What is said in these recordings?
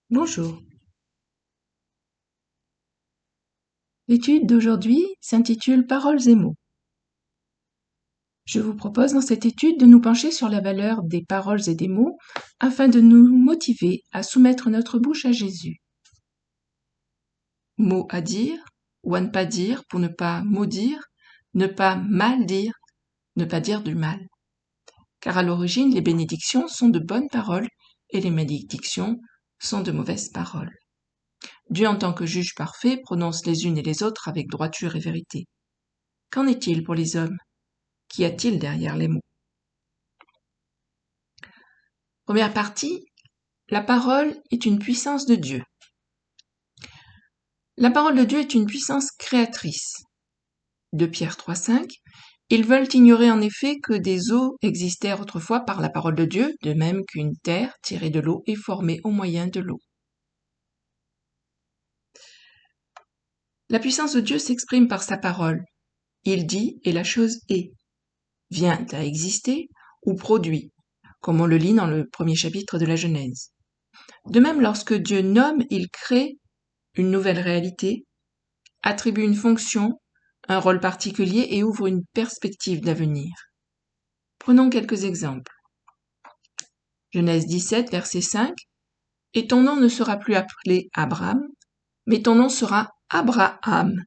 Bonjour. L'étude d'aujourd'hui s'intitule Paroles et mots. Je vous propose dans cette étude de nous pencher sur la valeur des paroles et des mots afin de nous motiver à soumettre notre bouche à Jésus. Mots à dire ou à ne pas dire pour ne pas maudire, ne pas mal dire, ne pas dire du mal. Car à l'origine, les bénédictions sont de bonnes paroles et les malédictions sont de mauvaises paroles. Dieu en tant que juge parfait prononce les unes et les autres avec droiture et vérité. Qu'en est-il pour les hommes? Qu'y a-t-il derrière les mots? Première partie, la parole est une puissance de Dieu. La parole de Dieu est une puissance créatrice. 2 Pierre 3,5. Ils veulent ignorer en effet que des eaux existèrent autrefois par la parole de Dieu, de même qu'une terre tirée de l'eau est formée au moyen de l'eau. La puissance de Dieu s'exprime par sa parole. Il dit et la chose est, vient à exister ou produit, comme on le lit dans le premier chapitre de la Genèse. De même, lorsque Dieu nomme, il crée une nouvelle réalité, attribue une fonction, un rôle particulier et ouvre une perspective d'avenir. Prenons quelques exemples. Genèse 17, verset 5. « Et ton nom ne sera plus appelé Abraham, mais ton nom sera Abraham,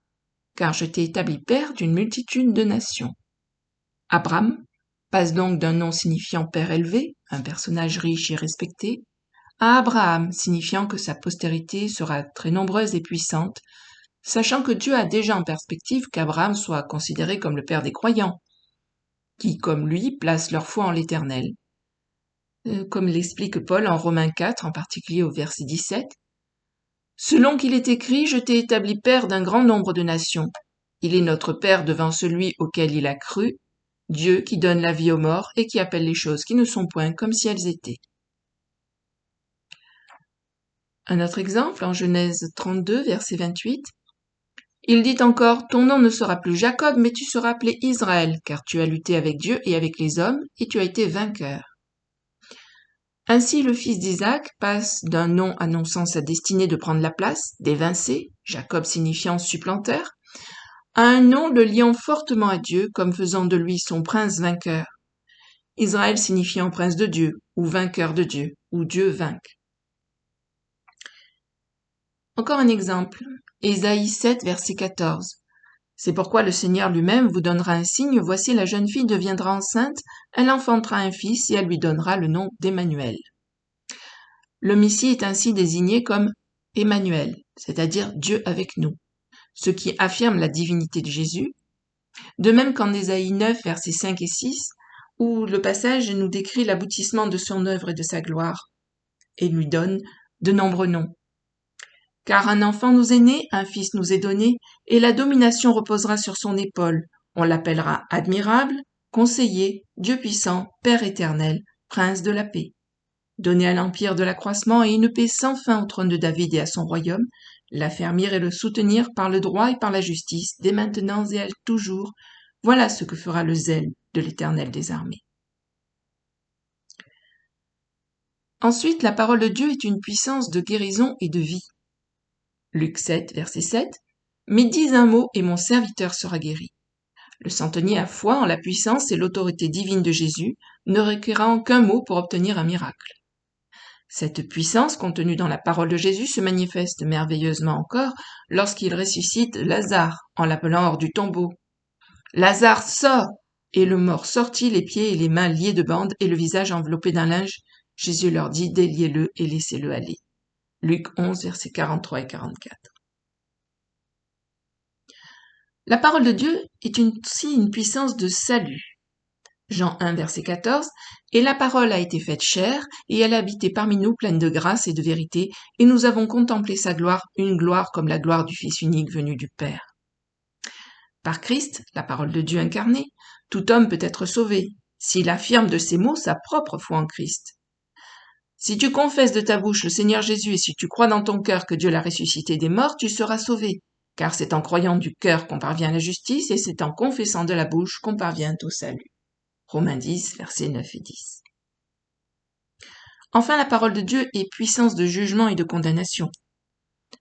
car je t'ai établi père d'une multitude de nations. » Abraham passe donc d'un nom signifiant père élevé, un personnage riche et respecté, à Abraham, signifiant que sa postérité sera très nombreuse et puissante, sachant que Dieu a déjà en perspective qu'Abraham soit considéré comme le père des croyants, qui, comme lui, placent leur foi en l'Éternel. Comme l'explique Paul en Romains 4, en particulier au verset 17, « Selon qu'il est écrit, je t'ai établi père d'un grand nombre de nations. Il est notre père devant celui auquel il a cru, Dieu qui donne la vie aux morts et qui appelle les choses qui ne sont point comme si elles étaient. » Un autre exemple, en Genèse 32, verset 28, il dit encore, « Ton nom ne sera plus Jacob, mais tu seras appelé Israël, car tu as lutté avec Dieu et avec les hommes, et tu as été vainqueur. » Ainsi, le fils d'Isaac passe d'un nom annonçant sa destinée de prendre la place, d'évincer, Jacob signifiant supplanteur, à un nom le liant fortement à Dieu, comme faisant de lui son prince vainqueur. Israël signifiant prince de Dieu, ou vainqueur de Dieu, ou Dieu vainque. Encore un exemple, Ésaïe 7, verset 14. « C'est pourquoi le Seigneur lui-même vous donnera un signe, voici la jeune fille deviendra enceinte, elle enfantera un fils et elle lui donnera le nom d'Emmanuel. » L'homme ici est ainsi désigné comme Emmanuel, c'est-à-dire Dieu avec nous, ce qui affirme la divinité de Jésus, de même qu'en Ésaïe 9, versets 5 et 6, où le passage nous décrit l'aboutissement de son œuvre et de sa gloire, et lui donne de nombreux noms. Car un enfant nous est né, un fils nous est donné, et la domination reposera sur son épaule. On l'appellera admirable, conseiller, Dieu puissant, Père éternel, prince de la paix. Donné à l'empire de l'accroissement et une paix sans fin au trône de David et à son royaume, l'affermir et le soutenir par le droit et par la justice, dès maintenant et à toujours. Voilà ce que fera le zèle de l'Éternel des armées. Ensuite, la parole de Dieu est une puissance de guérison et de vie. Luc 7, verset 7. « Mais dis un mot et mon serviteur sera guéri. » Le centenier a foi en la puissance et l'autorité divine de Jésus, ne requérant qu'un mot pour obtenir un miracle. Cette puissance contenue dans la parole de Jésus se manifeste merveilleusement encore lorsqu'il ressuscite Lazare en l'appelant hors du tombeau. « Lazare, sort !» Et le mort sortit, les pieds et les mains liés de bandes et le visage enveloppé d'un linge. Jésus leur dit, déliez-le et laissez-le aller. Luc 11, versets 43 et 44. La parole de Dieu est aussi une puissance de salut. Jean 1, verset 14, « Et la parole a été faite chair, et elle a habité parmi nous pleine de grâce et de vérité, et nous avons contemplé sa gloire, une gloire comme la gloire du Fils unique venu du Père. » Par Christ, la parole de Dieu incarnée, tout homme peut être sauvé, s'il affirme de ses mots sa propre foi en Christ. Si tu confesses de ta bouche le Seigneur Jésus et si tu crois dans ton cœur que Dieu l'a ressuscité des morts, tu seras sauvé. Car c'est en croyant du cœur qu'on parvient à la justice et c'est en confessant de la bouche qu'on parvient au salut. Romains 10, versets 9 et 10. Enfin, la parole de Dieu est puissance de jugement et de condamnation.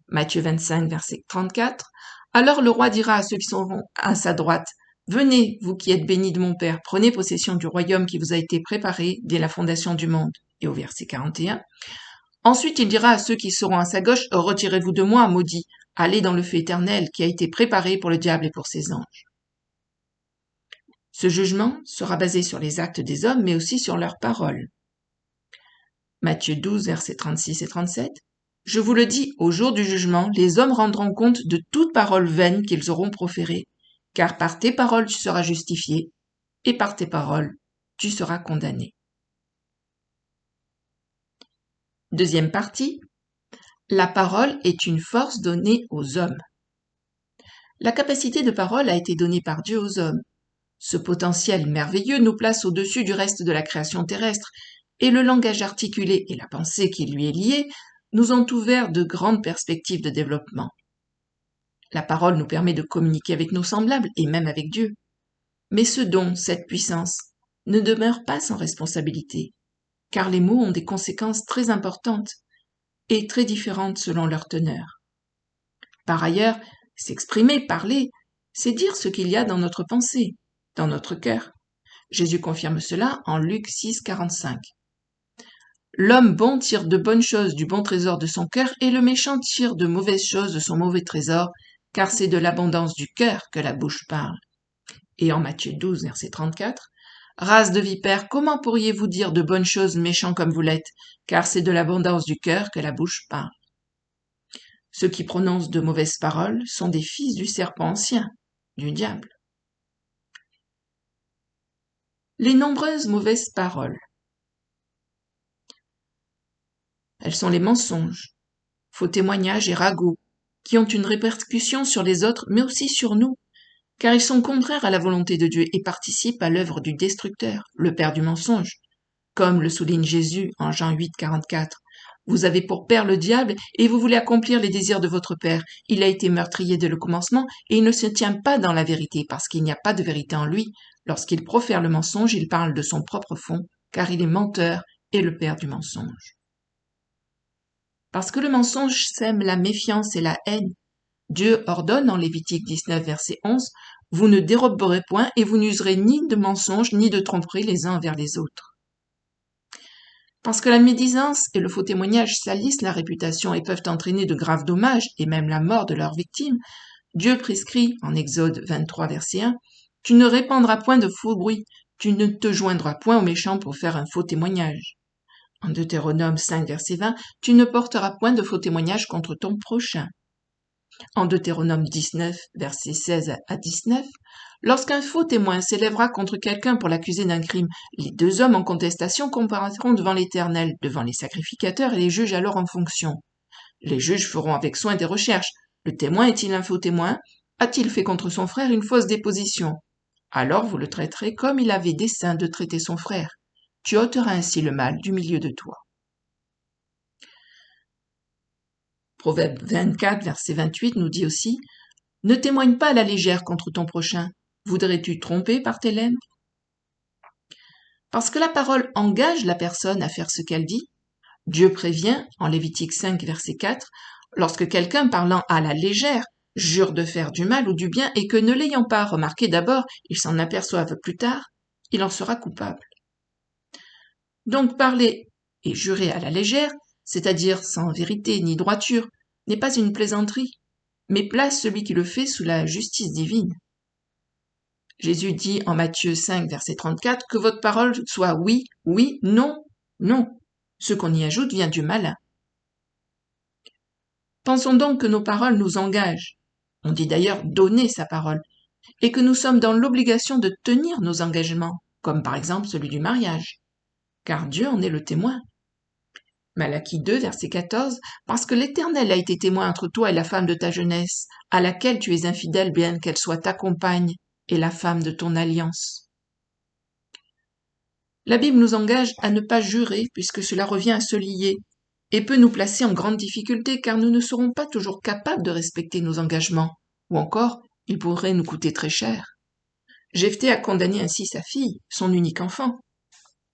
Matthieu 25, verset 34. Alors le roi dira à ceux qui sont à sa droite, venez, vous qui êtes bénis de mon Père, prenez possession du royaume qui vous a été préparé dès la fondation du monde. Et au verset 41. Ensuite il dira à ceux qui seront à sa gauche, retirez-vous de moi, maudits, allez dans le feu éternel qui a été préparé pour le diable et pour ses anges. Ce jugement sera basé sur les actes des hommes, mais aussi sur leurs paroles. Matthieu 12, versets 36 et 37. Je vous le dis, au jour du jugement, les hommes rendront compte de toute parole vaine qu'ils auront proférée, car par tes paroles tu seras justifié, et par tes paroles tu seras condamné. Deuxième partie. La parole est une force donnée aux hommes. La capacité de parole a été donnée par Dieu aux hommes. Ce potentiel merveilleux nous place au-dessus du reste de la création terrestre, et le langage articulé et la pensée qui lui est liée nous ont ouvert de grandes perspectives de développement. La parole nous permet de communiquer avec nos semblables et même avec Dieu. Mais ce don, cette puissance, ne demeure pas sans responsabilité, car les mots ont des conséquences très importantes et très différentes selon leur teneur. Par ailleurs, s'exprimer, parler, c'est dire ce qu'il y a dans notre pensée, dans notre cœur. Jésus confirme cela en Luc 6, 45. L'homme bon tire de bonnes choses du bon trésor de son cœur et le méchant tire de mauvaises choses de son mauvais trésor, car c'est de l'abondance du cœur que la bouche parle. Et en Matthieu 12, verset 34, race de vipères, comment pourriez-vous dire de bonnes choses méchants comme vous l'êtes, car c'est de l'abondance du cœur que la bouche parle. Ceux qui prononcent de mauvaises paroles sont des fils du serpent ancien, du diable. Les nombreuses mauvaises paroles. Elles sont les mensonges, faux témoignages et ragots, qui ont une répercussion sur les autres, mais aussi sur nous, car ils sont contraires à la volonté de Dieu et participent à l'œuvre du destructeur, le père du mensonge, comme le souligne Jésus en Jean 8, 44. Vous avez pour père le diable et vous voulez accomplir les désirs de votre père. Il a été meurtrier dès le commencement et il ne se tient pas dans la vérité parce qu'il n'y a pas de vérité en lui. Lorsqu'il profère le mensonge, il parle de son propre fond, car il est menteur et le père du mensonge. Parce que le mensonge sème la méfiance et la haine, Dieu ordonne en Lévitique 19, verset 11, « Vous ne déroberez point et vous n'userez ni de mensonges ni de tromperies les uns envers les autres. » Parce que la médisance et le faux témoignage salissent la réputation et peuvent entraîner de graves dommages et même la mort de leurs victimes, Dieu prescrit, en Exode 23, verset 1, « Tu ne répandras point de faux bruit, tu ne te joindras point aux méchants pour faire un faux témoignage. » En Deutéronome 5, verset 20, « Tu ne porteras point de faux témoignage contre ton prochain. » En Deutéronome 19, versets 16 à 19, « Lorsqu'un faux témoin s'élèvera contre quelqu'un pour l'accuser d'un crime, les deux hommes en contestation comparaîtront devant l'Éternel, devant les sacrificateurs et les juges alors en fonction. Les juges feront avec soin des recherches. Le témoin est-il un faux témoin? A-t-il fait contre son frère une fausse déposition? Alors vous le traiterez comme il avait dessein de traiter son frère. Tu ôteras ainsi le mal du milieu de toi. » Proverbe 24, verset 28 nous dit aussi « Ne témoigne pas à la légère contre ton prochain. Voudrais-tu tromper par tes lèvres ?» Parce que la parole engage la personne à faire ce qu'elle dit, Dieu prévient, en Lévitique 5, verset 4, lorsque quelqu'un parlant à la légère jure de faire du mal ou du bien et que ne l'ayant pas remarqué d'abord, il s'en aperçoive plus tard, il en sera coupable. Donc parler et jurer à la légère, c'est-à-dire sans vérité ni droiture, n'est pas une plaisanterie, mais place celui qui le fait sous la justice divine. Jésus dit en Matthieu 5, verset 34, que votre parole soit oui, oui, non, non. Ce qu'on y ajoute vient du malin. Pensons donc que nos paroles nous engagent. On dit d'ailleurs donner sa parole, et que nous sommes dans l'obligation de tenir nos engagements, comme par exemple celui du mariage, car Dieu en est le témoin. Malachie 2, verset 14, « Parce que l'Éternel a été témoin entre toi et la femme de ta jeunesse, à laquelle tu es infidèle bien qu'elle soit ta compagne et la femme de ton alliance. » La Bible nous engage à ne pas jurer puisque cela revient à se lier et peut nous placer en grande difficulté car nous ne serons pas toujours capables de respecter nos engagements, ou encore, ils pourraient nous coûter très cher. Jephthé a condamné ainsi sa fille, son unique enfant.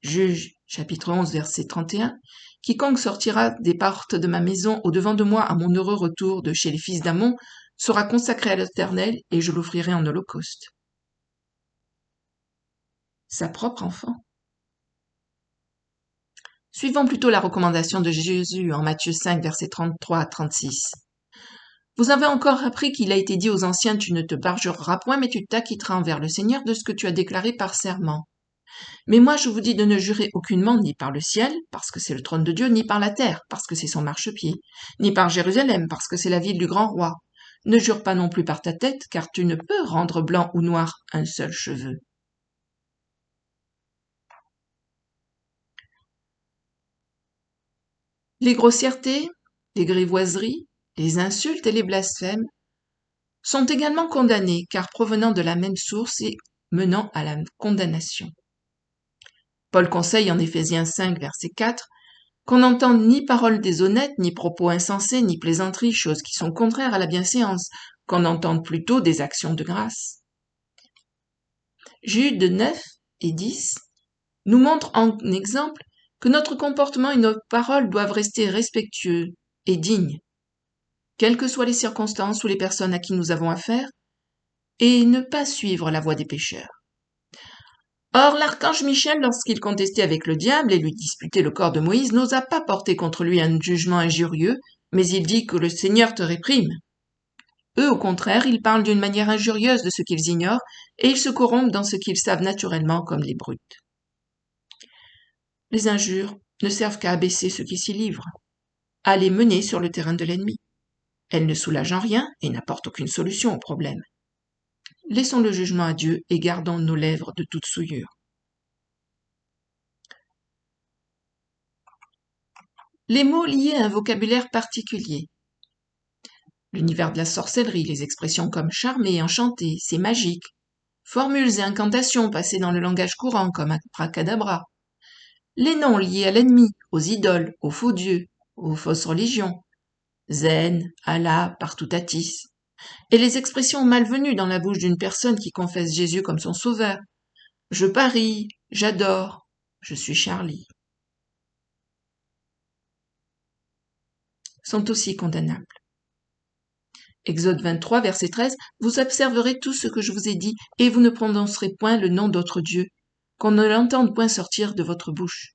Juge chapitre 11, verset 31, « Quiconque sortira des portes de ma maison au-devant de moi à mon heureux retour de chez les fils d'Ammon sera consacré à l'Éternel et je l'offrirai en holocauste. » Sa propre enfant. Suivons plutôt la recommandation de Jésus en Matthieu 5, versets 33 à 36. « Vous avez encore appris qu'il a été dit aux anciens, tu ne te parjureras point, mais tu t'acquitteras envers le Seigneur de ce que tu as déclaré par serment. Mais moi je vous dis de ne jurer aucunement, ni par le ciel, parce que c'est le trône de Dieu, ni par la terre, parce que c'est son marchepied, ni par Jérusalem, parce que c'est la ville du grand roi. Ne jure pas non plus par ta tête, car tu ne peux rendre blanc ou noir un seul cheveu. » Les grossièretés, les grivoiseries, les insultes et les blasphèmes sont également condamnés, car provenant de la même source et menant à la condamnation. Paul conseille en Éphésiens 5, verset 4, qu'on n'entende ni paroles déshonnêtes, ni propos insensés, ni plaisanteries, choses qui sont contraires à la bienséance, qu'on entende plutôt des actions de grâce. Jude 9 et 10 nous montrent en exemple que notre comportement et nos paroles doivent rester respectueux et dignes, quelles que soient les circonstances ou les personnes à qui nous avons affaire, et ne pas suivre la voie des pécheurs. Or, l'archange Michel, lorsqu'il contestait avec le diable et lui disputait le corps de Moïse, n'osa pas porter contre lui un jugement injurieux, mais il dit que le Seigneur te réprime. Eux, au contraire, ils parlent d'une manière injurieuse de ce qu'ils ignorent, et ils se corrompent dans ce qu'ils savent naturellement comme les brutes. Les injures ne servent qu'à abaisser ceux qui s'y livrent, à les mener sur le terrain de l'ennemi. Elles ne soulagent en rien et n'apportent aucune solution au problème. Laissons le jugement à Dieu et gardons nos lèvres de toute souillure. Les mots liés à un vocabulaire particulier. L'univers de la sorcellerie, les expressions comme charmer, enchanter, c'est magique. Formules et incantations passées dans le langage courant comme abracadabra. Les noms liés à l'ennemi, aux idoles, aux faux dieux, aux fausses religions. Zen, Allah, Partoutatis. Et les expressions malvenues dans la bouche d'une personne qui confesse Jésus comme son sauveur. Je parie, j'adore, je suis Charlie. Sont aussi condamnables. Exode 23, verset 13, « Vous observerez tout ce que je vous ai dit, et vous ne prononcerez point le nom d'autre Dieu, qu'on ne l'entende point sortir de votre bouche. »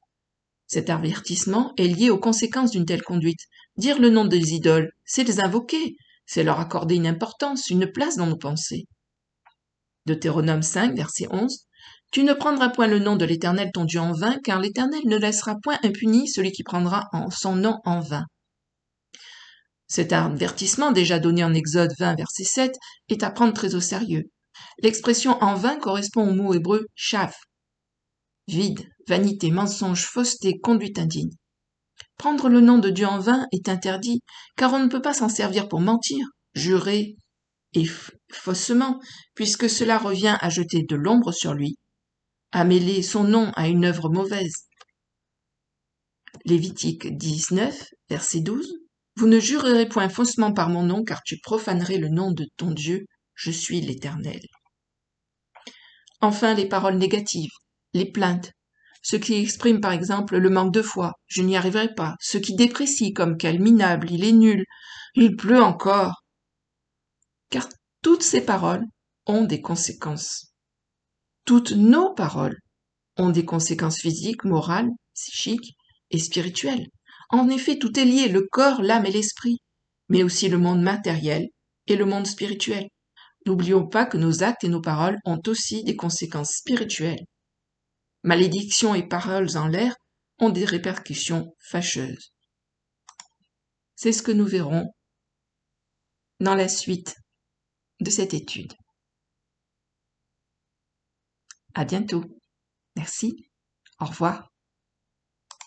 Cet avertissement est lié aux conséquences d'une telle conduite. Dire le nom des idoles, c'est les invoquer, c'est leur accorder une importance, une place dans nos pensées. Deutéronome 5, verset 11, « Tu ne prendras point le nom de l'Éternel ton Dieu en vain, car l'Éternel ne laissera point impuni celui qui prendra son nom en vain. » Cet avertissement, déjà donné en Exode 20, verset 7, est à prendre très au sérieux. L'expression « en vain » correspond au mot hébreu « shav », vide, vanité, mensonge, fausseté, conduite indigne. Prendre le nom de Dieu en vain est interdit, car on ne peut pas s'en servir pour mentir, jurer et faussement, puisque cela revient à jeter de l'ombre sur lui, à mêler son nom à une œuvre mauvaise. Lévitique 19, verset 12. Vous ne jurerez point faussement par mon nom, car tu profanerais le nom de ton Dieu, je suis l'Éternel. Enfin, les paroles négatives, les plaintes, ceux qui expriment par exemple le manque de foi, je n'y arriverai pas, ceux qui déprécient comme quel minable, il est nul, il pleut encore. Car toutes ces paroles ont des conséquences. Toutes nos paroles ont des conséquences physiques, morales, psychiques et spirituelles. En effet, tout est lié, le corps, l'âme et l'esprit, mais aussi le monde matériel et le monde spirituel. N'oublions pas que nos actes et nos paroles ont aussi des conséquences spirituelles. Malédictions et paroles en l'air ont des répercussions fâcheuses. C'est ce que nous verrons dans la suite de cette étude. À bientôt. Merci. Au revoir.